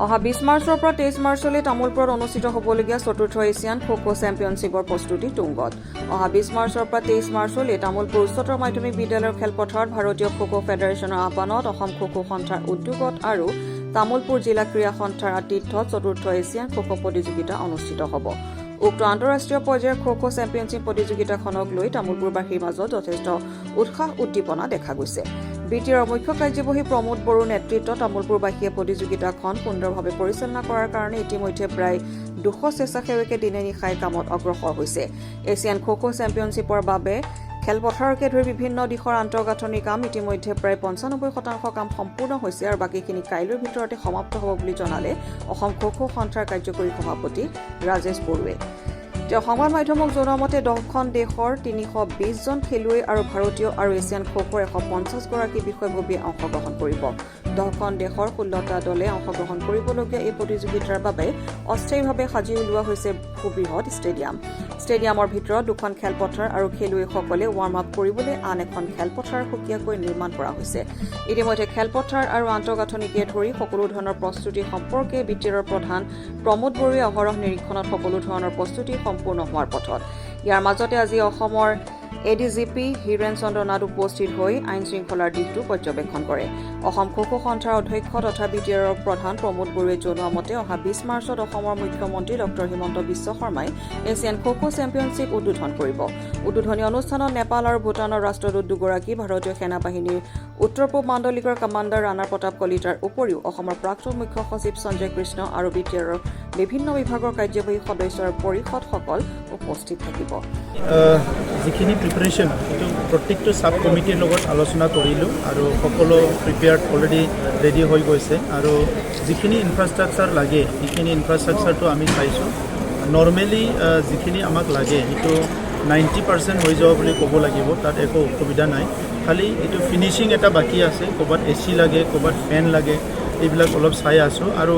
অহা 20 মাৰ্চৰ পৰা 23 মাৰ্চলৈ তামোলপুৰত অনুষ্ঠিত হ'বলগীয়া চতুৰ্থ এছিয়ান খো-খো চেম্পিয়নশ্বিপৰ প্ৰস্তুতি তুংগত। অহা 20 মাৰ্চৰ পৰা 23 মাৰ্চলৈ তামোলপুৰ উচ্চতৰ মাধ্যমিক বিদ্যালয়ৰ খেলপথাৰত ভাৰতীয় খো-খো ফেডাৰেশ্যনৰ আহ্বানত অসম খো-খো সন্থাৰ উদ্যোগত আৰু তামোলপুৰ জিলা ক্ৰীড়া সন্থাৰ আতিথ্যত চতুৰ্থ এছিয়ান খো-খো প্ৰতিযোগিতা অনুষ্ঠিত হ'ব। উক্ত আন্তঃৰাষ্ট্ৰীয় পৰ্যায়ৰ খো-খো চেম্পিয়নশ্বিপ প্ৰতিযোগিতাখনক লৈ তামোলপুৰবাসীৰ মাজত যথেষ্ট উৎসাহ উদ্দীপনা দেখা গৈছে। বিটিআৰৰ মুখ্য কাৰ্যবাহী প্ৰমোদ বড়োৰ নেতৃত্বত তামোলপুৰবাসীয়ে প্ৰতিযোগিতাখন সুন্দৰভাৱে পৰিচালনা কৰাৰ কাৰণে ইতিমধ্যে প্ৰায় 200 স্বেচ্ছাসেৱকে দিনে নিশাই কামত অগ্ৰসৰ হৈছে। এছিয়ান খো-খো চেম্পিয়নশ্বিপৰ বাবে খেলপথাৰকে ধৰি বিভিন্ন দিশৰ আন্তঃগাঁথনিৰ কাম ইতিমধ্যে প্ৰায় 95% কাম সম্পূৰ্ণ হৈছে আৰু বাকীখিনি কাইলৈৰ ভিতৰতে সমাপ্ত হ'ব বুলি জনালে অসম খো-খো সন্থাৰ কাৰ্যকৰী সভাপতি ৰাজেশ বড়োৱে। তেওঁ সংবাদ মাধ্যমক জনোৱা মতে 10খন দেশৰ 320 জন খেলুৱৈ আৰু ভাৰতীয় আৰু এছিয়ান খো-খোৰ 150 গৰাকী বিষয়ববীয়ে অংশগ্ৰহণ কৰিব। 10খন দেশৰ 16টা দলে অংশগ্ৰহণ কৰিবলগীয়া এই প্ৰতিযোগিতাৰ বাবে অস্থায়ীভাৱে সাজি উলিওৱা হৈছে সুবৃহৎ ষ্টেডিয়াম। ষ্টেডিয়ামৰ ভিতৰত 2খন খেলপথাৰ আৰু খেলুৱৈসকলে ৱাৰ্ম আপ কৰিবলৈ আন এখন খেলপথাৰ সুকীয়াকৈ নিৰ্মাণ কৰা হৈছে। ইতিমধ্যে খেলপথাৰ আৰু আন্তঃগাঁথনিকে ধৰি সকলো ধৰণৰ প্ৰস্তুতি সম্পৰ্কে বিটিআৰৰ প্ৰধান প্ৰমোদ বড়োৱে অহৰহ নিৰীক্ষণত সকলো ধৰণৰ প্ৰস্তুতি সম্পূৰ্ণ হোৱাৰ পথত। ইয়াৰ মাজতে আজি অসমৰ এডিজিপি হীৰেন চন্দ্ৰ নাথ উপস্থিত হৈ আইন শৃংখলাৰ দিশটো পৰ্যবেক্ষণ কৰে। অসম খো-খো সন্থাৰ অধ্যক্ষ তথা বিটিআৰৰ প্ৰধান প্ৰমোদ বড়োৱে জনোৱা মতে অহা 20 মাৰ্চত অসমৰ মুখ্যমন্ত্ৰী ডক্টৰ হিমন্ত বিশ্ব শৰ্মাই এছিয়ান খো-খো চেম্পিয়নশ্বিপ উদ্বোধন কৰিব। উদ্বোধনী অনুষ্ঠানত নেপাল আৰু ভূটানৰ ৰাষ্ট্ৰদূত দুগৰাকী, ভাৰতীয় সেনা বাহিনীৰ উত্তৰ পূব মাণ্ডলিকৰ কমাণ্ডাৰ ৰাণা প্ৰতাপ কলিতাৰ উপৰিও অসমৰ প্ৰাক্তন মুখ্য সচিব সঞ্জয় কৃষ্ণ আৰু বিটিআৰৰ বিভিন্ন বিভাগৰ কাৰ্যবাহী সদস্য আৰু পৰিষদসকল উপস্থিত থাকিব। যিখিনি প্ৰিপাৰেশ্যন এইটো প্ৰত্যেকটো ছাব কমিটিৰ লগত আলোচনা কৰিলোঁ আৰু সকলো প্ৰিপেয়াৰ্ড অলৰেডি ৰেডি হৈ গৈছে আৰু যিখিনি ইনফ্ৰাষ্ট্ৰাকচাৰ লাগে সেইখিনি ইনফ্ৰাষ্ট্ৰাকচাৰটো আমি চাইছোঁ। নৰ্মেলি যিখিনি আমাক লাগে সেইটো 90% হৈ যাব বুলি ক'ব লাগিব, তাত একো অসুবিধা নাই। খালি এইটো ফিনিচিং এটা বাকী আছে, ক'ৰবাত এচি লাগে, ক'ৰবাত ফেন লাগে, এইবিলাক অলপ চাই আছোঁ আৰু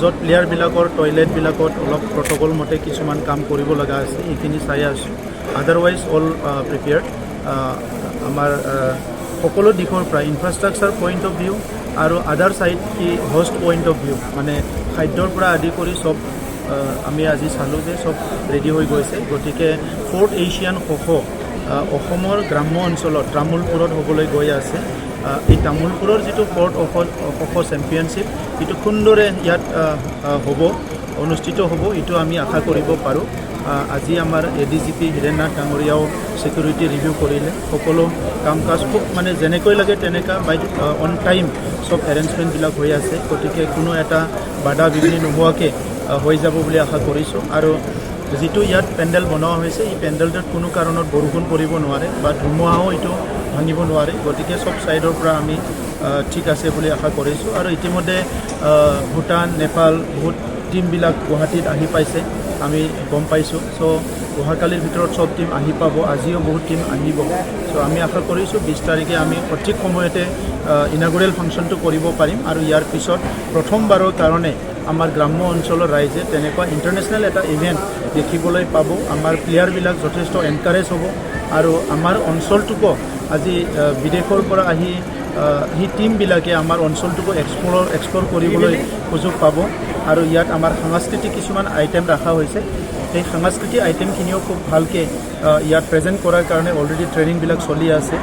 য'ত প্লেয়াৰবিলাকৰ টয়লেটবিলাকত অলপ প্ৰট'কল মতে কিছুমান কাম কৰিব লগা আছে সেইখিনি চাই আছোঁ। Otherwise all prepared. আমাৰ সকলো দিশৰ পৰা ইনফ্ৰাষ্ট্ৰাকচাৰ পইণ্ট অফ ভিউ আৰু আদাৰ ছাইড কি হোষ্ট পইণ্ট অফ ভিউ মানে খাদ্যৰ পৰা আদি কৰি চব আমি আজি চালোঁ যে চব ৰেডি হৈ গৈছে। গতিকে 4th এছিয়ান খো-খো অসমৰ গ্ৰাম্য অঞ্চলত তামোলপুৰত হ'বলৈ গৈ আছে। এই তামোলপুৰৰ যিটো 4th খো-খো চেম্পিয়নশ্বিপ এইটো সুন্দৰে ইয়াত হ'ব, অনুষ্ঠিত হ'ব, এইটো আমি আশা কৰিব পাৰোঁ। আজি আমাৰ এডিজিপি হীৰেন নাথ ডাঙৰীয়াও ছিকিউৰিটি ৰিভিউ কৰিলে। সকলো কাম কাজ খুব মানে যেনেকৈ লাগে তেনেকুৱা বাই অন টাইম চব এৰেঞ্জমেণ্টবিলাক হৈ আছে। গতিকে কোনো এটা বাধা বিঘিনি নোহোৱাকৈ হৈ যাব বুলি আশা কৰিছোঁ। আৰু যিটো ইয়াত পেণ্ডেল বনোৱা হৈছে এই পেণ্ডেলটোত কোনো কাৰণত বৰষুণ পৰিব নোৱাৰে বা ধুমুহাও এইটো ভাঙিব নোৱাৰে। গতিকে চব ছাইডৰ পৰা আমি ঠিক আছে বুলি আশা কৰিছোঁ। আৰু ইতিমধ্যে ভূটান, নেপাল বহুত টিমবিলাক গুৱাহাটীত আহি পাইছে, আমি গম পাইছোঁ। চ' অহাকালিৰ ভিতৰত চব টিম আহি পাব, আজিও বহুত টিম আহিব। চ' আমি আশা কৰিছোঁ 20 তাৰিখে আমি সঠিক সময়তে ইনাগুৰেল ফাংচনটো কৰিব পাৰিম আৰু ইয়াৰ পিছত প্ৰথমবাৰৰ কাৰণে আমাৰ গ্ৰাম্য অঞ্চলৰ ৰাইজে তেনেকুৱা ইণ্টাৰনেশ্যনেল এটা ইভেণ্ট দেখিবলৈ পাব। আমাৰ প্লেয়াৰবিলাক যথেষ্ট এনকাৰেজ হ'ব আৰু আমাৰ অঞ্চলটোকো আজি বিদেশৰ পৰা আহি সেই টিমবিলাকে আমাৰ অঞ্চলটোকো এক্সপ্ল'ৰ কৰিবলৈ সুযোগ পাব। আৰু ইয়াত আমাৰ সাংস্কৃতিক কিছুমান আইটেম ৰখা হৈছে, সেই সাংস্কৃতিক আইটেমখিনিও খুব ভালকৈ ইয়াত প্ৰেজেণ্ট কৰাৰ কাৰণে অলৰেডি ট্ৰেইনিংবিলাক চলি আছে।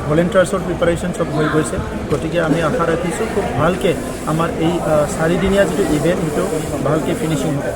ভলেণ্টিয়াৰ্ছৰ প্ৰিপাৰেশ্যন চব হৈ গৈছে। গতিকে আমি আশা ৰাখিছোঁ খুব ভালকৈ আমাৰ এই 4 দিনীয়া যিটো ইভেণ্ট সেইটো ভালকৈ ফিনিচিং হ'ব।